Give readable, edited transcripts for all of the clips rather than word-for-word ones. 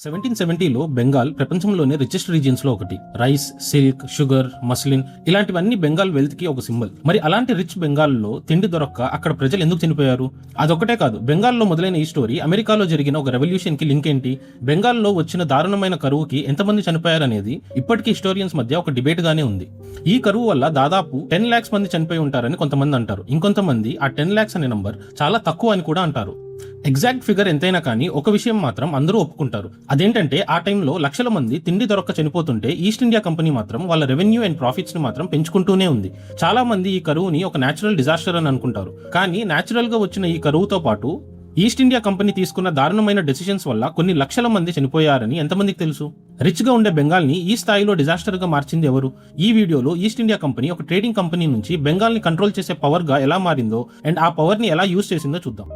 1770లో బెంగాల్ ప్రపంచంలోనే richest regions లో ఒకటి. రైస్, సిల్క్, షుగర్, మస్లిన్ ఇలాంటివన్నీ బెంగాల్ వెల్త్ కి ఒక సింబల్. మరి అలాంటి రిచ్ బెంగాల్లో తిండి దొరక్క అక్కడ ప్రజలు ఎందుకు చనిపోయారు? అదొకటే కాదు, బెంగాల్లో మొదలైన ఈ స్టోరీ అమెరికాలో జరిగిన ఒక రెవల్యూషన్ కి లింక్ ఏంటి, బెంగాల్లో వచ్చిన దారుణమైన కరువుకి ఎంతమంది చనిపోయారనేది ఇప్పటికీ హిస్టోరియన్స్ మధ్య ఒక డిబేట్ గానే ఉంది. ఈ కరువు వల్ల దాదాపు 10 lakhs మంది చనిపోయి ఉంటారని కొంతమంది అంటారు. ఇంకొంతమంది ఆ 10 lakhs అనే నంబర్ చాలా తక్కువ అని కూడా అంటారు. ఎగ్జాక్ట్ ఫిగర్ ఎంతైనా కానీ ఒక విషయం మాత్రం అందరూ ఒప్పుకుంటారు. అదేంటంటే ఆ టైంలో లక్షల మంది తిండి దొరక్క చనిపోతుంటే ఈస్ట్ ఇండియా కంపెనీ మాత్రం వాళ్ళ రెవెన్యూ అండ్ ప్రాఫిట్స్ ని మాత్రం పెంచుకుంటూనే ఉంది. చాలా మంది ఈ కరువుని ఒక నేచురల్ డిజాస్టర్ అని అనుకుంటారు. కానీ నేచురల్ గా వచ్చిన ఈ కరువుతో పాటు ఈస్ట్ ఇండియా కంపెనీ తీసుకున్న దారుణమైన డెసిషన్స్ వల్ల కొన్ని లక్షల మంది చనిపోయారని ఎంతమందికి తెలుసు? రిచ్ గా ఉండే బెంగాల్ ని ఈ స్థాయిలో డిజాస్టర్ గా మార్చింది ఎవరు? ఈ వీడియోలో ఈస్ట్ ఇండియా కంపెనీ ఒక ట్రేడింగ్ కంపెనీ నుంచి బెంగాల్ ని కంట్రోల్ చేసే పవర్ గా ఎలా మారిందో అండ్ ఆ పవర్ ని ఎలా యూజ్ చేసిందో చూద్దాం.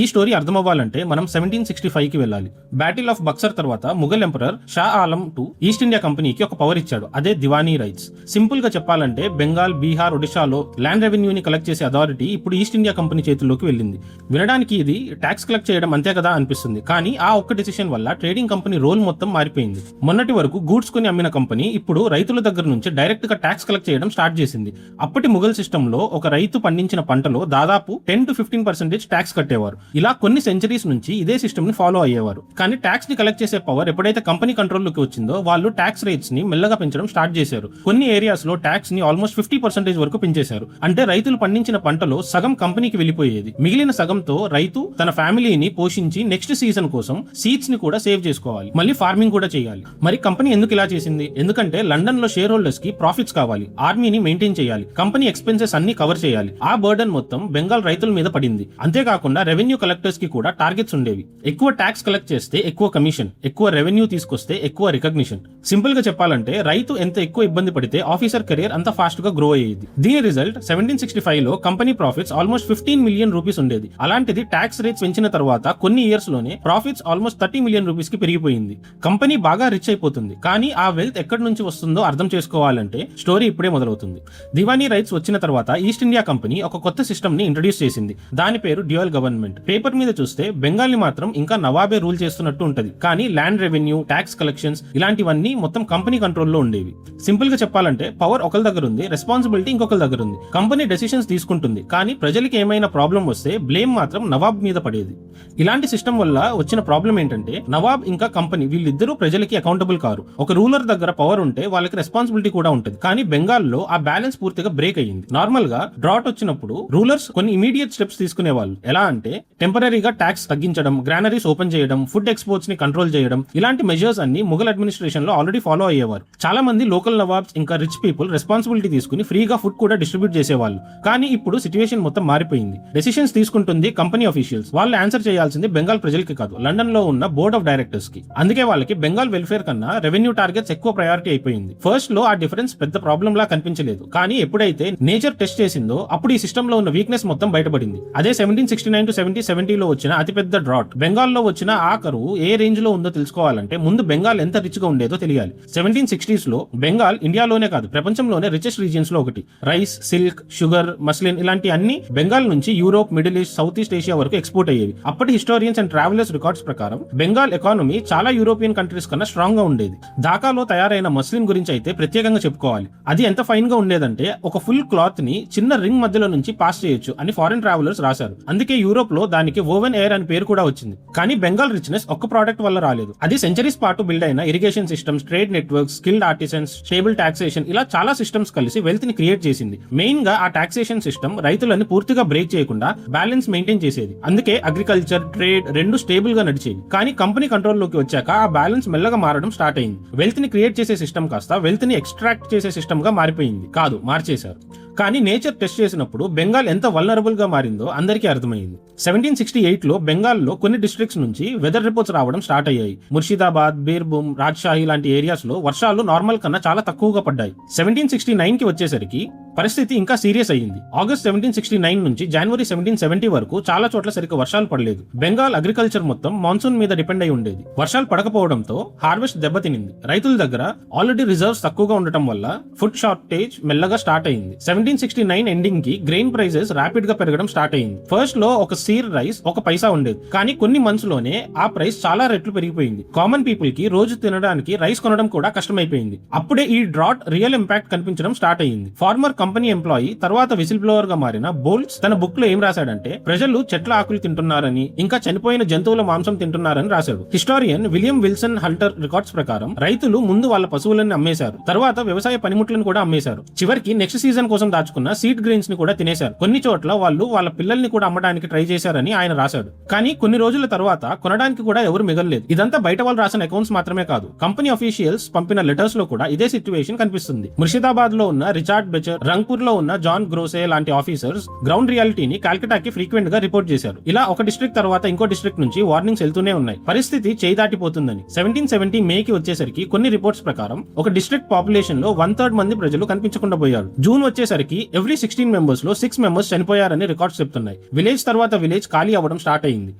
ఈ స్టోరీ అర్థమవ్వాలంటే మనం 1765కి వెళ్ళాలి. బ్యాటిల్ ఆఫ్ బక్సర్ తర్వాత Mughal emperor Shah Alam II east India కంపెనీకి ఒక పవర్ ఇచ్చాడు, అదే దివానీ రైట్స్. సింపుల్ గా చెప్పాలంటే బెంగాల్, బీహార్, ఒడిశాలో ల్యాండ్ రెవెన్యూని కలెక్ట్ చేసే అథారిటీ ఇప్పుడు ఈస్ట్ ఇండియా కంపెనీ చేతుల్లోకి వెళ్ళింది. వినడానికి ఇది ట్యాక్స్ కలెక్ట్ చేయడం అంతే కదా అనిపిస్తుంది, కానీ ఆ ఒక్క డిసిషన్ వల్ల ట్రేడింగ్ కంపెనీ రోల్ మొత్తం మారిపోయింది. మొన్నటి వరకు గూడ్స్ కొని అమ్మిన కంపెనీ ఇప్పుడు రైతుల దగ్గర నుంచి డైరెక్ట్ గా ట్యాక్స్ కలెక్ట్ చేయడం స్టార్ట్ చేసింది. అప్పటి ముఘల్ సిస్టమ్ లో ఒక రైతు పండించిన పంటలో దాదాపు 10 to 15% ట్యాక్స్ కట్టేవారు. ఇలా కొన్ని సెంచరీస్ నుంచి ఇదే సిస్టమ్ ని ఫాలో అయ్యేవారు. కానీ ట్యాక్స్ ని కలెక్ట్ చేసే పవర్ ఎప్పుడైతే కంపెనీ కంట్రోల్లోకి వచ్చిందో వాళ్ళు ట్యాక్స్ రేట్స్ ని మెల్లగా పెంచడం స్టార్ట్ చేశారు. కొన్ని ఏరియాస్ లో ట్యాక్స్ ని ఆల్మోస్ట్ 50% వరకు పెంచేశారు. అంటే రైతులు పండించిన పంటలో సగం కంపెనీకి వెళ్ళిపోయేది. మిగిలిన సగంతో రైతు తన ఫ్యామిలీని పోషించి నెక్స్ట్ సీజన్ కోసం సీడ్స్ ని కూడా సేవ్ చేసుకోవాలి, మళ్ళీ ఫార్మింగ్ కూడా చేయాలి. మరి కంపెనీ ఎందుకు ఇలా చేసింది? ఎందుకంటే లండన్ లో షేర్ హోల్డర్స్ కి ప్రాఫిట్స్ కావాలి, ఆర్మీని మెయింటైన్ చేయాలి, కంపెనీ ఎక్స్పెన్సెస్ అన్ని కవర్ చేయాలి. ఆ బర్డన్ మొత్తం బెంగాల్ రైతుల మీద పడింది. అంతేకాకుండా రెవెన్యూ కలెక్టర్స్ కి కూడా టార్గెట్స్ ఉండేవి. ఎక్కువ ట్యాక్స్ కలెక్ట్ చేస్తే ఎక్కువ కమిషన్, ఎక్కువ రెవెన్యూ తీసుకొస్తే ఎక్కువ రికగ్నిషన్. సింపుల్ గా చెప్పాలంటే రైతు ఎంత ఎక్కువ ఇబ్బంది పడితే ఆఫీసర్ కెరీర్ అంత ఫాస్ట్ గా గ్రో అయ్యేది. దీని రిజల్ట్ 1765లో company profits almost 15 million rupees ఉండేది. అలాంటిది ట్యాక్స్ రేట్స్ పెంచిన తర్వాత కొన్ని ఇయర్స్ లోనే ప్రాఫిట్స్ ఆల్మోస్ట్ 30 మిలియన్ రూపీస్ కి పెరిగిపోయింది. కంపెనీ బాగా రిచ్ అయిపోతుంది. కానీ ఆ వెల్త్ ఎక్కడి నుంచి వస్తుందో అర్థం చేసుకోవాలంటే స్టోరీ ఇప్పుడే మొదలవుతుంది. దివానీ రైట్స్ వచ్చిన తర్వాత ఈస్ట్ ఇండియా కంపెనీ ఒక కొత్త సిస్టమ్ ని ఇంట్రడ్యూస్ చేసింది. దాని పేరు డ్యూయల్ గవర్నమెంట్. పేపర్ మీద చూస్తే బెంగాల్ ని మాత్రం ఇంకా నవాబే రూల్ చేస్తున్నట్టు ఉంటది, కానీ ల్యాండ్ రెవెన్యూ, ట్యాక్స్ కలెక్షన్స్ ఇలాంటివన్నీ మొత్తం కంపెనీ కంట్రోల్లో ఉండేవి. సింపుల్ గా చెప్పాలంటే పవర్ ఒకరి దగ్గర ఉంది, రెస్పాన్సిబిలిటీ ఇంకొకరి దగ్గర ఉంది. కంపెనీ డెసిషన్స్ తీసుకుంటుంది, కానీ ప్రజలకి ఏమైనా ప్రాబ్లం వస్తే బ్లేమ్ మాత్రం నవాబ్ మీద పడేది. ఇలాంటి సిస్టమ్ వల్ల వచ్చిన ప్రాబ్లం ఏంటంటే నవాబ్ ఇంకా కంపెనీ వీళ్ళిద్దరూ ప్రజలకి అకౌంటబుల్ కారు. ఒక రూలర్ దగ్గర పవర్ ఉంటే వాళ్ళకి రెస్పాన్సిబిలిటీ కూడా ఉంటుంది, కానీ బెంగాల్లో ఆ బ్యాలెన్స్ పూర్తిగా బ్రేక్ అయ్యింది. నార్మల్ గా డ్రాట్ వచ్చినప్పుడు రూలర్స్ కొన్ని ఇమీడియట్ స్టెప్స్ తీసుకునే వాళ్ళు. ఎలా అంటే టెంపరీగా ట్యాక్స్ తగ్గించడం, గ్రానరీస్ ఓపెన్ చేయడం, ఫుడ్ ఎక్స్పోర్ట్స్ ని కంట్రోల్ చేయడం, ఇలాంటి మెజర్స్ అన్ని ముఘల్ అడ్మినిస్ట్రేషన్ లో ఆల్రెడీ ఫాలో అయ్యేవారు. చాలా మంది లోకల్ నవాబ్స్ ఇంకా రిచ్ పీపుల్ రెస్పాన్సిబిలిటీ తీసుకుని ఫ్రీగా ఫుడ్ కూడా డిస్ట్రిబ్యూట్ చేసేవాళ్ళు. కానీ ఇప్పుడు సిచ్యువేషన్ మొత్తం మారిపోయింది. డెసిషన్స్ తీసుకుంటుంది కంపెనీ ఆఫీషియల్స్. వాళ్ళు ఆన్సర్ చేయాల్సింది బెంగాల్ ప్రజలకి కాదు, లండన్ లో ఉన్న బోర్డ్ ఆఫ్ డైరెక్టర్స్ కి. అందుకే వాళ్ళకి బెంగాల్ వెల్ఫేర్ కన్నా రెవెన్యూ టార్గెట్స్ ఎక్కువ ప్రయారిటీ అయిపోయింది. ఫస్ట్ లో ఆ డిఫరెన్స్ పెద్ద ప్రాబ్లం లా కనిపించలేదు, కానీ ఎప్పుడైతే నేచర్ టెస్ట్ చేసిందో అప్పుడు ఈ సిస్టమ్ లో ఉన్న వీక్నెస్ మొత్తం బయటపడింది. అదే 1769 to 1770లో వచ్చిన అతిపెద్ద డ్రాట్. బెంగాల్లో వచ్చిన ఆ కరువు ఏ రేంజ్ లో ఉందో తెలుసుకోవాలంటే ముందు బెంగాల్ ఎంత రిచ్ గా ఉండేదో తెలియాలి. 1760s లో బెంగాల్ ఇండియాలోనే కాదు ప్రపంచంలోనే రిచెస్ట్ రీజియన్స్ లో ఒకటి. రైస్, సిల్క్, షుగర్, మస్లిన్ ఇలాంటి అన్ని బెంగాల్ నుంచి Europe, middle east, south east Asia వరకు ఎక్స్పోర్ట్ అయ్యేవి. అప్పటి హిస్టోరియన్స్ అండ్ ట్రావెలర్స్ రికార్డ్స్ ప్రకారం బెంగాల్ ఎకానమీ చాలా యూరోపియన్ కంట్రీస్ కన్నా స్ట్రాంగ్ గా ఉండేది. ఢాకాలో తయారైన మస్లిన్ గురించి అయితే ప్రత్యేకంగా చెప్పుకోవాలి. అది ఎంత ఫైన్ గా ఉండేదంటే ఒక ఫుల్ క్లాత్ ని చిన్న రింగ్ మధ్యలో నుంచి పాస్ చేయొచ్చు అని ఫారెన్ ట్రావెలర్స్ రాశారు. అందుకే యూరోప్ లో దానికి ఓవెన్ ఎయిర్ అని పేరు కూడా వచ్చింది. కానీ బెంగాల్ రిచ్నెస్ ఒక్క ప్రోడక్ట్ వల్ల రాలేదు. అది సెంచరీస్ పాటు బిల్డ్ అయిన irrigation systems, trade networks, skilled artisans, stable taxation ఇలా చాలా సిస్టమ్స్ కలిసి వెల్త్ ని క్రియేట్ చేసింది. మెయిన్ గా ఆ టాక్సేషన్ సిస్టమ్ రైతులని పూర్తిగా బ్రేక్ చేయకుండా బ్యాలెన్స్ మెయింటైన్ చేసేది. అందుకే అగ్రికల్చర్, ట్రేడ్ రెండు స్టేబుల్ గా నడిచేవి. కానీ కంపెనీ కంట్రోల్ లోకి వచ్చాక ఆ బ్యాలెన్స్ మెల్లగా మారడం స్టార్ట్ అయింది. వెల్త్ ని క్రియేట్ చేసే సిస్టమ్ కాస్త వెల్త్ ని ఎక్స్ట్రాక్ట్ చేసే సిస్టమ్ గా మారిపోయింది. కాదు, మార్చేశారు. కానీ నేచర్ టెస్ట్ చేసినప్పుడు బెంగాల్ ఎంత వల్నరబుల్ గా మారిందో అందరికీ అర్థమైంది. 1768లో బెంగాల్లో కొన్ని డిస్ట్రిక్ట్స్ నుంచి వెదర్ రిపోర్ట్స్ రావడం స్టార్ట్ అయ్యాయి. ముర్షిదాబాద్, బీర్భూమ్, రాజ్షాహి లాంటి ఏరియాస్ లో వర్షాలు నార్మల్ కన్నా చాలా తక్కువగా పడ్డాయి. 1769కి వచ్చేసరికి పరిస్థితి ఇంకా సీరియస్ అయ్యింది. ఆగస్ట్ 1769 నుంచి జనవరి 1770 వరకు చాలా చోట్ల సరిగ్గా వర్షాలు పడలేదు. బెంగాల్ అగ్రికల్చర్ మొత్తం మాన్సూన్ మీద డిపెండ్ అయి ఉండేది. వర్షాలు పడకపోవడంతో హార్వెస్ట్ దెబ్బతినింది. రైతుల దగ్గర ఆల్రెడీ రిజర్వ్స్ తక్కువగా ఉండటం వల్ల ఫుడ్ షార్టేజ్ మెల్లగా స్టార్ట్ అయింది. 1769 ఎండింగ్ కి గ్రెయిన్ ప్రైసెస్ ర్యాపిడ్ గా పెరగడం స్టార్ట్ అయింది. ఫస్ట్ లో ఒక సీర్ రైస్ 1 పైసా ఉండేది. కానీ కొన్ని మంత్స్ లోనే ఆ ప్రైస్ చాలా రెట్లు పెరిగిపోయింది. కామన్ పీపుల్ కి రోజు తినడానికి రైస్ కొనడం కూడా కష్టమైపోయింది. అప్పుడే ఈ డ్రాట్ రియల్ ఇంపాక్ట్ కనిపించడం స్టార్ట్ అయ్యింది. ఫార్మర్ కంపెనీ ఎంప్లాయీ తర్వాత విసిల్ బ్లోవర్ గా మారిన బోల్ట్స్ తన బుక్ లో ఏం రాశాడంటే, ప్రజలు చెట్ల ఆకులు తింటున్నారని, ఇంకా చనిపోయిన జంతువుల మాంసం తింటున్నారని రాశాడు. హిస్టారియన్ విలియం విల్సన్ హల్టర్ రికార్డ్స్ ప్రకారం రైతులు ముందు వాళ్ళ పశువులను అమ్మేశారు, తర్వాత వ్యవసాయ పనిముట్లను కూడా అమ్మేశారు, చివరికి నెక్స్ట్ సీజన్ కోసం దాచుకున్న సీడ్ గ్రెయిన్స్ ని కూడా తినేశారు. కొన్ని చోట్ల వాళ్ళు వాళ్ళ పిల్లల్ని కూడా అమ్మడానికి ట్రై చేశారని ఆయన రాశాడు. కానీ కొన్ని రోజుల తర్వాత కొనడానికి కూడా ఎవరు మిగలలేదు. ఇదంతా బయట వాళ్ళు రాసిన అకౌంట్స్ మాత్రమే కాదు, కంపెనీ అఫీషియల్స్ పంపిన లెటర్స్ లో కూడా ఇదే సిచ్యువేషన్ కనిపిస్తుంది. ముర్షిదాబాద్ లో ఉన్న రిచార్డ్ బెచర్, రంగ్పూర్ లో ఉన్న జాన్ గ్రోసే లాంటి ఆఫీసర్స్ గ్రౌండ్ రియాలిటీని కాల్కటాకి ఫ్రీక్వెంట్ గా రిపోర్ట్ చేశారు. ఇలా ఒక డిస్ట్రిక్ట్ తర్వాత ఇంకో డిస్ట్రిక్ట్ నుంచి వార్నింగ్స్ వెళ్తూనే ఉన్నాయి, పరిస్థితి చేయి దాటిపోతుందని. 1770 మేకి వచ్చేసరికి కొన్ని రిపోర్ట్స్ ప్రకారం ఒక డిస్ట్రిక్ట్ పాపులేషన్ లో 1/3 మంది ప్రజలు కనిపించకుండా పోయారు. జూన్ వచ్చేసరికి ఎవ్రీ 16 మెంబర్స్ లో 6 మెంబర్స్ చనిపోయారని రికార్డ్స్ చెప్తున్నాయి. విలేజ్ తర్వాత విలేజ్ ఖాళీ అవ్వడం స్టార్ట్ అయింది.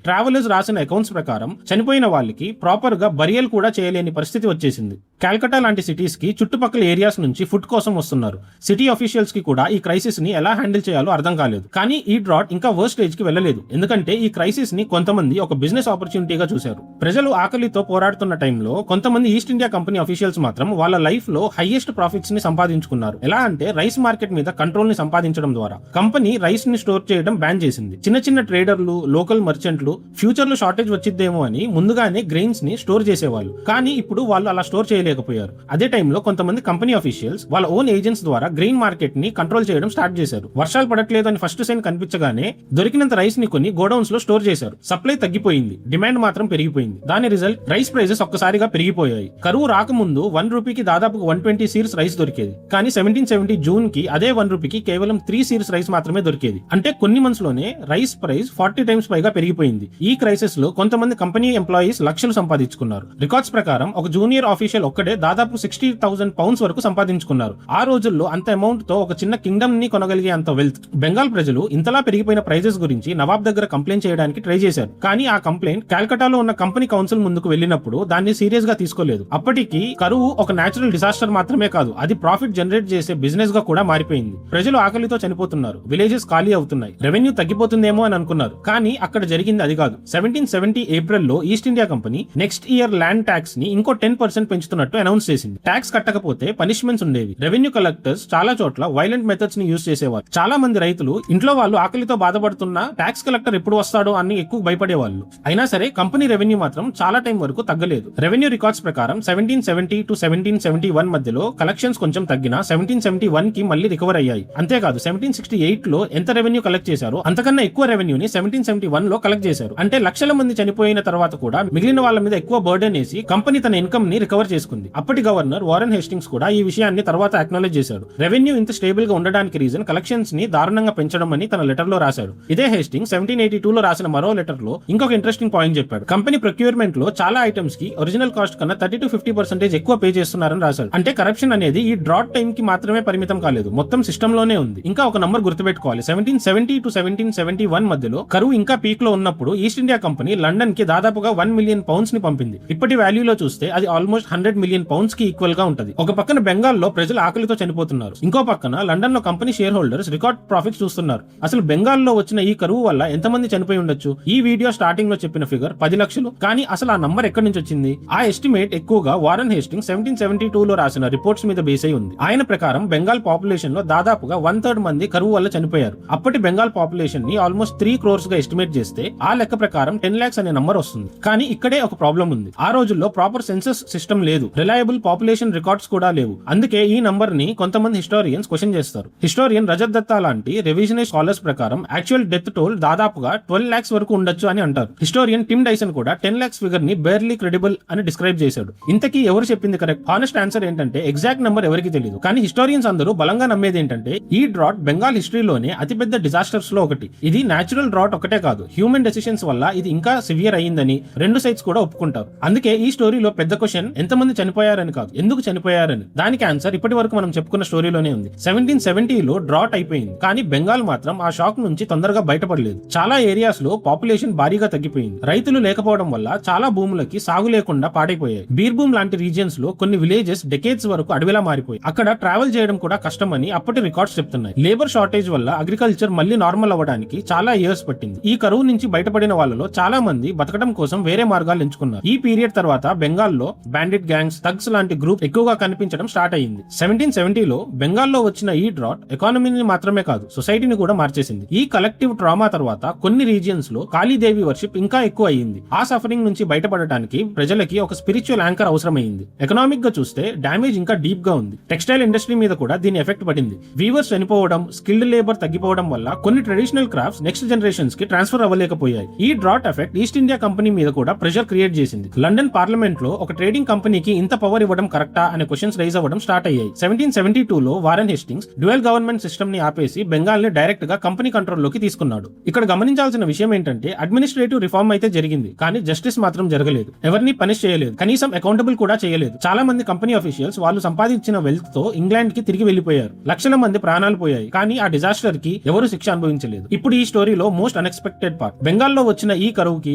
ట్రావెలర్స్ రాసిన అకౌంట్స్ ప్రకారం చనిపోయిన వాళ్ళకి ప్రాపర్ గా బరియల్ కూడా చేయలేని పరిస్థితి వచ్చేసింది. కాల్కటా లాంటి సిటీస్ కి చుట్టుపక్కల ఏరియాస్ నుంచి ఫుడ్ కోసం వస్తున్నారు. సిటీ ఆఫీషియల్స్ కి కూడా ఈ క్రైసిస్ ని ఎలా హ్యాండిల్ చేయాలో అర్థం కాలేదు. కానీ ఈ డ్రాట్ ఇంకా వర్స్ట్ స్టేజ్ కి వెళ్ళలేదు, ఎందుకంటే ఈ క్రైసిస్ ని కొంతమంది ఒక బిజినెస్ ఆపర్చునిటీగా చూశారు. ప్రజలు ఆకలితో పోరాడుతున్న టైంలో కొంతమంది ఈస్ట్ ఇండియా కంపెనీ ఆఫీషియల్స్ మాత్రం వాళ్ళ లైఫ్ లో హైయెస్ట్ ప్రాఫిట్స్ ని సంపాదించుకున్నారు. ఎలా అంటే రైస్ మార్కెట్ మీద కంట్రోల్ ని సంపాదించడం ద్వారా కంపెనీ రైస్ ని స్టోర్ చేయడం బ్యాన్ చేసింది. చిన్న చిన్న ట్రేడర్లు, లోకల్ మర్చెంట్లు ఫ్యూచర్ లో షార్టేజ్ వచ్చిద్దేమో అని ముందుగానే గ్రెయిన్స్ ని స్టోర్ చేసేవాళ్ళు. కానీ ఇప్పుడు వాళ్ళు అలా స్టోర్ చేయలేకపోయారు. అదే టైంలో కొంతమంది కంపెనీ ఆఫీషియల్స్ వాళ్ళ ఓన్ ఏజెంట్స్ ద్వారా గ్రెయిన్ మార్కెట్ ని కంట్రోల్ చేయడం స్టార్ట్ చేశారు. వర్షాలు పడట్లేదు అని ఫస్ట్ సైన్ కనిపించగానే దొరికినంత రైస్ ని కొన్ని గోడౌన్స్ లో స్టోర్ చేశారు. సప్లై తగ్గిపోయింది, డిమాండ్ మాత్రం పెరిగిపోయింది. దాని రిజల్ట్ రైస్ ప్రైజెస్ ఒక్కసారిగా పెరిగిపోయాయి. కరువు రాకముందు 1 రూపీకి దాదాపు 120 సీర్స్ రైస్ దొరికేది. కానీ 1770 జూన్ కి అదే 1 రూపీకి కేవలం 3 సీర్స్ రైస్ మాత్రమే దొరికేది. అంటే కొన్ని మంత్స్ లోనే రైస్ ప్రైస్ 40 టైమ్స్ పైగా పెరిగిపోయింది. ఈ క్రైసిస్ లో కొంతమంది కంపెనీ ఎంప్లాయీస్ లక్షలు సంపాదించుకున్నారు. రికార్డ్స్ ప్రకారం ఒక జూనియర్ ఆఫీషియల్ ఒక్కడే దాదాపు 60,000 పౌండ్స్ వరకు సంపాదించుకున్నారు. ఆ రోజుల్లో అంత అమౌంట్ తో ఒక చిన్న కింగ్డమ్ ని కొనగలిగే అంత వెల్త్. బెంగాల్ ప్రజలు ఇంతలా పెరిగిపోయిన ప్రైజెస్ గురించి నవాబ్ దగ్గర కంప్లైంట్ చేయడానికి ట్రై చేశారు. కానీ ఆ కంప్లైంట్ కాల్కటాలో ఉన్న కంపెనీ కౌన్సిల్ ముందుకు వెళ్ళినప్పుడు దాన్ని సీరియస్ గా తీసుకోలేదు. అప్పటికి కరువు ఒక నేచురల్ డిసాస్టర్ మాత్రమే కాదు, అది ప్రాఫిట్ జనరేట్ చేసే బిజినెస్ గా కూడా మారిపోయింది. ప్రజలు ఆకలితో చనిపోతున్నారు, విలేజెస్ ఖాళీ అవుతున్నాయి, రెవెన్యూ తగ్గిపోతుందేమో అని అనుకున్నారు. కానీ అక్కడ జరిగింది అది కాదు. 1770 ఏప్రిల్ లో east India company next year land tax ని ఇంకో 10% పెంచుతున్నట్టు అనౌన్స్ చేసింది. ట్యాక్స్ కట్టకపోతే పనిష్మెంట్స్ ఉండేవి. రెవెన్యూ కలెక్టర్స్ చాలా చోట్ల వైలెంట్ మెథడ్స్ ని యూజ్ చేసేవారు. చాలా మంది రైతులు ఇంట్లో వాళ్ళు ఆకలితో బాధపడుతున్నా ట్యాక్స్ కలెక్టర్ ఎప్పుడు వస్తాడో అని ఎక్కువ భయపడేవాళ్ళు. అయినా సరే కంపెనీ రెవెన్యూ మాత్రం చాలా టైం వరకు తగ్గలేదు. రెవెన్యూ రికార్డ్స్ ప్రకారం 1770 to 1771 మధ్యలో కలెక్షన్స్ కొంచెం తగ్గినా 1771 కి మళ్ళీ రికవర్ అయ్యాయి. అంతేకాదు 1768 లో ఎంత రెవెన్యూ కలెక్ట్ చేశారో అంతకన్నా ఎక్కువ రెవెన్యూని 1771 లో కలెక్ట్ చేశారు. అంటే లక్షల మంది చనిపోయిన తర్వాత కూడా మిగిలిన వాళ్ళ మీద ఎక్కువ బర్డెన్ వేసి కంపెనీ తన ఇన్కమ్ ని రికవర్ చేసుకుంది. అప్పటి గవర్నర్ వారెన్ హేస్టింగ్స్ కూడా ఈ విషయాన్ని తర్వాత అక్నాలెడ్జ్ చేశాడు. రెవెన్యూ ఇంత స్టేబుల్ గా ఉండడానికి రీజన్ కలెక్షన్స్ ని దారుణంగా పెంచడం అని తన లెటర్ లో రాశాడు. ఇదే హేస్టింగ్స్ 1782 లో రాసిన మరో లెటర్ లో ఇంకొక ఇంట్రెస్టింగ్ పాయింట్ చెప్పాడు. కంపెనీ ప్రొక్యూర్మెంట్ లో చాలా ఐటమ్స్ కి ఒరిజినల్ కాస్ట్ కన్నా 30 to 50% ఎక్కువ పే చేస్తున్నారని రాశాడు. అంటే కరప్షన్ అనేది ఈ డ్రాట్ టైం కి మాత్రమే పరిమితం కాలేదు, మొత్తం సిస్టమ్ లోనే ఉంది. ఇంకా ఒక నంబర్ గుర్తుపెట్టుకోవాలి, 1770 to 1771 మధ్యలో కరువు ఇంకా పీక్ లో ఉన్నప్పుడు ఈస్ట్ ఇండియా కంపెనీ లండన్ కి దాదాపుగా 1 మిలియన్ పౌండ్స్ ని పంపింది. ఇప్పటి వాల్యూలో చూస్తే అది ఆల్మోస్ట్ 100 మిలియన్ పౌండ్స్ కి ఈక్వల్ గా ఉంటది. ఒక పక్కన బెంగాల్లో ప్రజలు ఆకలితో చనిపోతున్నారు, ఇంకో పక్కన లండన్ లో company share holders record profits చూస్తున్నారు. అసలు బెంగాల్లో వచ్చిన ఈ కరువు వల్ల ఎంతమంది చనిపోయి ఉండొచ్చు? ఈ వీడియో స్టార్టింగ్ లో చెప్పిన ఫిగర్ 10 లక్షలు. కానీ అసలు ఆ నంబర్ ఎక్కడి నుంచి వచ్చింది? ఆ ఎస్టిమేట్ ఎక్కువగా వారెన్ హేస్టింగ్స్ 1772 లో రాసిన రిపోర్ట్స్ మీద బేస్ అయి ఉంది. ఆయన ప్రకారం బెంగాల్ పాపులేషన్ లో దాదాపుగా 1/3 మంది కరువు వల్ల చనిపోయారు. అప్పటి బెంగాల్ పాపులేషన్ ని ఆల్మోస్ట్ 3 crores గా ఎస్టిమేట్ చేస్తే ఆ లెక్క ప్రకారం 10 lakhs అనే నంబర్ వస్తుంది. కానీ ఇక్కడే ఒక ప్రాబ్లం ఉంది. ఆ రోజుల్లో ప్రాపర్ సెన్సస్ సిస్టమ్ లేదు, రిలయబుల్ పాపులేషన్ రికార్డ్స్ కూడా లేవు. అందుకే ఈ నంబర్ ని కొంతమంది హిస్టోరియన్స్ క్వశ్చన్ చేస్తారు. హిస్టోరియన్ రజత్ దత్తా లాంటి రెవిజనైజ్ స్కాలర్స్ ప్రకారం యాక్చువల్ డెత్ టోల్ దాదాపుగా 12 lakhs వరకు ఉండొచ్చు అని అంటారు. హిస్టోరియన్ టిమ్ డైసన్ కూడా 10 lakhs ఫిగర్ ని బేర్లీ క్రెడిబుల్ అని డిస్క్రైబ్ చేశాడు. ఇంతకీ ఎవరు చెప్పింది కరెక్ట్? హానెస్ట్ ఆన్సర్ ఏంటంటే ఎగ్జాక్ట్ నంబర్ ఎవరికి తెలియదు. కానీ హిస్టోరియన్స్ అందరూ బలంగా నమ్మేది ఏంటంటే ఈ డ్రాట్ బెంగాల్ హిస్టరీలోనే అతిపెద్ద డిజాస్టర్స్ లో ఒకటి. ఇది నేచురల్ డ్రాట్ ఒకటే కాదు, హ్యూమన్ డెసిషన్స్ వల్ల ఇది ఇంకా సివియర్ అయ్యిందని రెండు సైడ్స్ కూడా ఒప్పుకుంటారు. అందుకే ఈ స్టోరీలో పెద్ద క్వశ్చన్ ఎంతమంది చనిపోయారని కాదు, ఎందుకు చనిపోయారని. దానికి ఆన్సర్ ఇప్పటి వరకు మనం చెప్పుకున్న స్టోరీలోనే ఉంది. 1770 లో డ్రాట్ అయిపోయింది, కానీ బెంగాల్ మాత్రం ఆ షాక్ నుంచి తొందరగా బయటపడలేదు. చాలా ఏరియాస్ లో పాపులేషన్ భారీగా తగ్గిపోయింది. రైతులు లేకపోవడం వల్ల చాలా భూములకి సాగు లేకుండా పాడైపోయాయి. బీర్భూమ్ లాంటి రీజియన్స్ లో కొన్ని విలేజెస్ డెకేడ్స్ వరకు అడవిలా మారిపోయి అక్కడ ట్రావెల్ చేయడం కూడా కష్టమని అప్పటి రికార్డ్స్ చెప్తున్నాయి. లేబర్ షార్టేజ్ వల్ల అగ్రికల్చర్ మళ్ళీ నార్మల్ అవ్వడానికి చాలా ఇయర్స్ పట్టింది. పట్టింది. ఈ కరువు నుంచి బయటపడిన వాళ్ళలో చాలా మంది బతకడం కోసం వేరే మార్గాలు ఎంచుకున్నారు. ఈ పీరియడ్ తర్వాత బెంగాల్లో బ్యాండిట్ గ్యాంగ్స్, థగ్స్ లాంటి గ్రూప్ ఎక్కువగా కనిపించడం స్టార్ట్ అయ్యింది. 1770లో బెంగాల్లో వచ్చిన ఈ డ్రాట్ ఎకానమీని మాత్రమే కాదు, సొసైటీని కూడా మార్చేసింది. ఈ కలెక్టివ్ ట్రామా తర్వాత కొన్ని రీజియన్స్ లో కాళీదేవి వర్షిప్ ఇంకా ఎక్కువ అయ్యింది. ఆ సఫరింగ్ నుంచి బయటపడటానికి ప్రజలకి ఒక స్పిరిచువల్ యాంకర్ అవసరమైంది. ఎకనామిక్ గా చూస్తే డ్యామేజ్ ఇంకా డీప్ గా ఉంది. టెక్స్టైల్ ఇండస్ట్రీ మీద కూడా దీని ఎఫెక్ట్ పడింది. వీవర్స్ చనిపోవడం, స్కిల్డ్ లేబర్ తగ్గిపోవడం వల్ల కొన్ని ట్రెడిషనల్ క్రాఫ్ట్స్ నెక్స్ట్ జనరేషన్స్ కి ట్రాన్స్ఫర్ అవ్వలేకపోయాయి. ఈ drought effect east India company మీద కూడా ప్రెషర్ క్రియేట్ చేసింది. లండన్ పార్లమెంట్ లో ఒక ట్రేడింగ్ కంపెనీకి ఇంత పవర్ ఇవ్వడం కరెక్టా అనే క్వశ్చన్స్ రైజ్ అవ్వడం స్టార్ట్ అయ్యాయి. 1772లో Warren Hastings dual government system ని ఆపేసి బెంగాల్ ని డైరెక్ట్ గా కంపెనీ కంట్రోల్ లోకి తీసుకున్నాడు. ఇక్కడ గమనించాల్సిన విషయం ఏంటంటే అడ్మినిస్ట్రేటివ్ రిఫార్మ్ అయితే జరిగింది, కానీ జస్టిస్ మాత్రం జరగలేదు. ఎవరిని పనిష్ చేయలేదు, కనీసం అకౌంటబుల్ కూడా చేయలేదు. చాలా మంది కంపెనీ అఫీషియల్స్ వాళ్ళు సంపాదించిన వెల్త్ తో ఇంగ్లాండ్ కి తిరిగి వెళ్లిపోయారు. లక్షల మంది ప్రాణాలు పోయాయి, కానీ ఆ డిజాస్టర్ కి ఎవరు శిక్ష అనుభవించలేదు. ఇప్పుడు ఈ స్టోరీలో మోస్ట్ అన్ఎక్స్పెక్టెడ్ పార్ట్, బెంగాల్లో వచ్చిన ఈ కరువుకి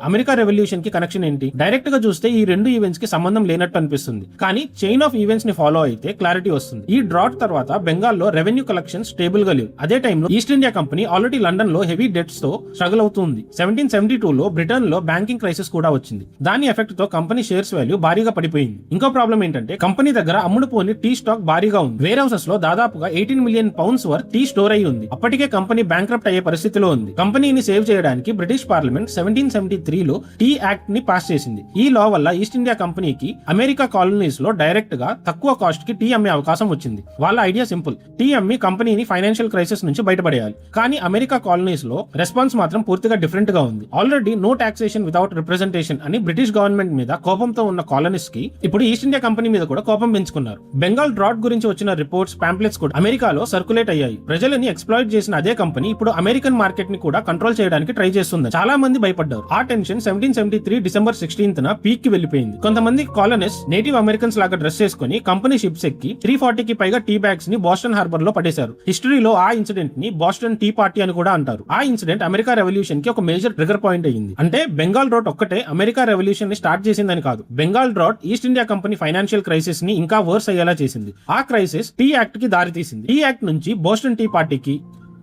అమెరికా రెవల్యూషన్ కి కనెక్షన్ ఏంటి? డైరెక్ట్ గా చూస్తే ఈ రెండు ఈవెంట్స్ కి సంబంధం లేనట్టు అనిపిస్తుంది, కానీ చైన్ ఆఫ్ ఈవెంట్స్ ని ఫాలో అయితే క్లారిటీ వస్తుంది. ఈ డ్రాట్ తర్వాత బెంగాల్లో రెవెన్యూ కలెక్షన్ స్టేబుల్ గా లేవు. అదే టైంలో east India company already London లో హెవీ డెట్స్ తో స్ట్రగుల్ అవుతుంది. 1772లో బ్రిటన్ లో బ్యాంకింగ్ క్రైసిస్ కూడా వచ్చింది. దాని ఎఫెక్ట్ తో కంపెనీ షేర్స్ వాల్యూ భారీగా పడిపోయింది. ఇంకో ప్రాబ్లం ఏంటంటే కంపెనీ దగ్గర అమ్ముడుపోని టీ స్టాక్ భారీగా ఉంది. వేర్ హౌసెస్ లో దాదాపుగా 18 million pounds worth tea store అయి ఉంది. అప్పటికే కంపెనీ బ్యాంక్రప్ట్ అయ్యే పరిస్థితిలో ఉంది. కంపెనీని సేవ్ చేయడానికి బ్రిటిష్ పార్లమెంట్ 1773లో టీ యాక్ట్ ని పాస్ చేసింది. ఈ లా వల్ల ఈస్ట్ ఇండియా కంపెనీకి అమెరికా కాలనీస్ లో డైరెక్ట్ గా తక్కువ కాస్ట్ కి టీ అమ్మే అవకాశం వచ్చింది. వాళ్ళ ఐడియా సింపుల్, టీ అమ్మి కంపెనీని ఫైనాన్షియల్ క్రైసిస్ నుంచి బయటపడేయాలి. కానీ అమెరికా కాలనీస్ లో రెస్పాన్స్ మాత్రం పూర్తిగా డిఫరెంట్ గా ఉంది. Already no taxation without representation అని బ్రిటిష్ గవర్నమెంట్ మీద కోపంతో ఉన్న కాలనీస్ కి ఇప్పుడు ఈస్ట్ ఇండియా కంపెనీ మీద కూడా కోపం పెంచుకున్నారు. బెంగాల్ డ్రాట్ గురించి వచ్చిన రిపోర్ట్స్, పాంప్లెట్స్ కూడా అమెరికాలో సర్క్యులేట్ అయ్యాయి. ప్రజలని ఎక్స్ప్లాయిట్ చేసిన అదే కంపెనీ ఇప్పుడు అమెరికన్ మార్కెట్ ని కూడా కంట్రోల్ చేయడానికి ట్రై చేస్తుంది. చాలా మంది భయపడ్డారు. ఆ టెన్షన్ 1773 డిసెంబర్ 16న పీక్ కి వెళ్లిపోయింది. కొంతమంది కాలనిస్ట్ నేటివ్ అమెరికన్స్ లాగా డ్రెస్ చేసుకుని కంపెనీ షిప్స్ ఎక్కి 340కి పైగా టీ బ్యాగ్స్ ని బోస్టన్ హార్బర్ లో పడేశారు. హిస్టరీలో ఆ ఇన్సిడెంట్ ని బోస్టన్ టీ పార్టీ అని కూడా అంటారు. ఆ ఇన్సిడెంట్ అమెరికా రెవల్యూషన్ కి ఒక మేజర్ ట్రిగర్ పాయింట్ అయ్యింది. అంటే బెంగాల్ డ్రాట్ ఒక్కటే అమెరికా రెవల్యూషన్ ని స్టార్ట్ చేసిందని కాదు, Bengal drought east India company financial crisis ని ఇంకా వర్స్ అయ్యేలా చేసింది. ఆ క్రైసిస్ టీ యాక్ట్ కి దారి తీసింది. టీ యాక్ట్ నుంచి బోస్టన్ టీ పార్టీకి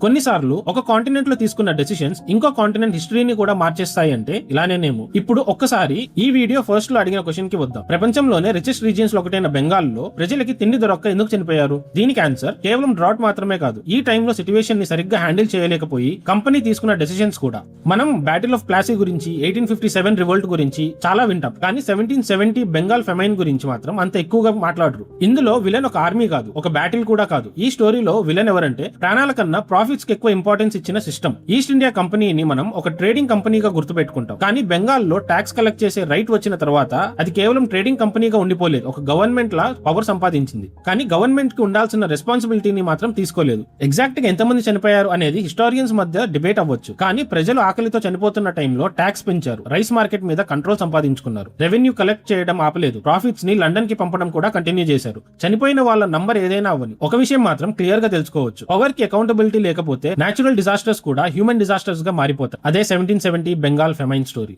కొన్నిసార్లు ఒక కాంటినెంట్ లో తీసుకున్న డెసిషన్స్ ఇంకో కాంటినెంట్ హిస్టరీని కూడా మార్చేస్తాయి అంటే ఇలానేనేమో. ఇప్పుడు ఒక్కసారి ఈ వీడియో ఫస్ట్ లో అడిగిన క్వశ్చన్ కి వద్దాం. ప్రపంచంలోనే రిచెస్ట్ రీజియన్స్ లో ఒకటైన బెంగాల్లో ప్రజలకి తిండి దొరక్క ఎందుకు చనిపోయారు? దీనికి ఆన్సర్ కేవలం డ్రాట్ మాత్రమే కాదు, ఈ టైంలో సిచ్యువేషన్ ని సరిగ్గా హ్యాండిల్ చేయలేకపోయి కంపెనీ తీసుకున్న డెసిషన్స్ కూడా. మనం బ్యాటిల్ ఆఫ్ ప్లాసీ గురించి, 1857 రివోల్ట్ గురించి చాలా వింటాం, కానీ 1770 బెంగాల్ ఫెమైన్ గురించి మాత్రం అంత ఎక్కువగా మాట్లాడరు. ఇందులో విలన్ ఒక ఆర్మీ కాదు, ఒక బ్యాటిల్ కూడా కాదు. ఈ స్టోరీలో విలన్ ఎవరంటే ప్రాణాల కన్నా ప్రాఫిట్స్ కి ఎక్కువ ఇంపార్టెన్స్ ఇచ్చిన సిస్టమ్. ఈస్ట్ ఇండియా కంపెనీని మనం ఒక ట్రేడింగ్ కంపెనీగా గుర్తుపెట్టుకుంటాం, కానీ బెంగాల్లో ట్యాక్స్ కలెక్ట్ చేసే రైట్ వచ్చిన తర్వాత అది కేవలం ట్రేడింగ్ కంపెనీగా ఉండిపోలేదు, ఒక గవర్నమెంట్ లా పవర్ సంపాదించింది. కానీ గవర్నమెంట్ కి ఉండాల్సిన రెస్పాన్సిబిలిటీని మాత్రం తీసుకోలేదు. ఎగ్జాక్ట్ గా ఎంతమంది చనిపోయారు అనేది హిస్టారియన్స్ మధ్య డిబేట్ అవ్వచ్చు, కానీ ప్రజలు ఆకలితో చనిపోతున్న టైంలో ట్యాక్స్ పెంచారు, రైస్ మార్కెట్ మీద కంట్రోల్ సంపాదించుకున్నారు, రెవెన్యూ కలెక్ట్ చేయడం ఆపలేదు, ప్రాఫిట్స్ ని లండన్ కి పంపడం కూడా కంటిన్యూ చేశారు. చనిపోయిన వాళ్ళ నంబర్ ఏదైనా అవ్వని, ఒక విషయం మాత్రం క్లియర్ గా తెలుసుకోవచ్చు, పవర్ కి అకౌంటబిలిటీ లేకపోతే నేచురల్ డిజాస్టర్స్ కూడా హ్యూమన్ డిజాస్టర్స్ గా మారిపోతాయి. అదే 1770 బెంగాల్ ఫెమైన్ స్టోరీ.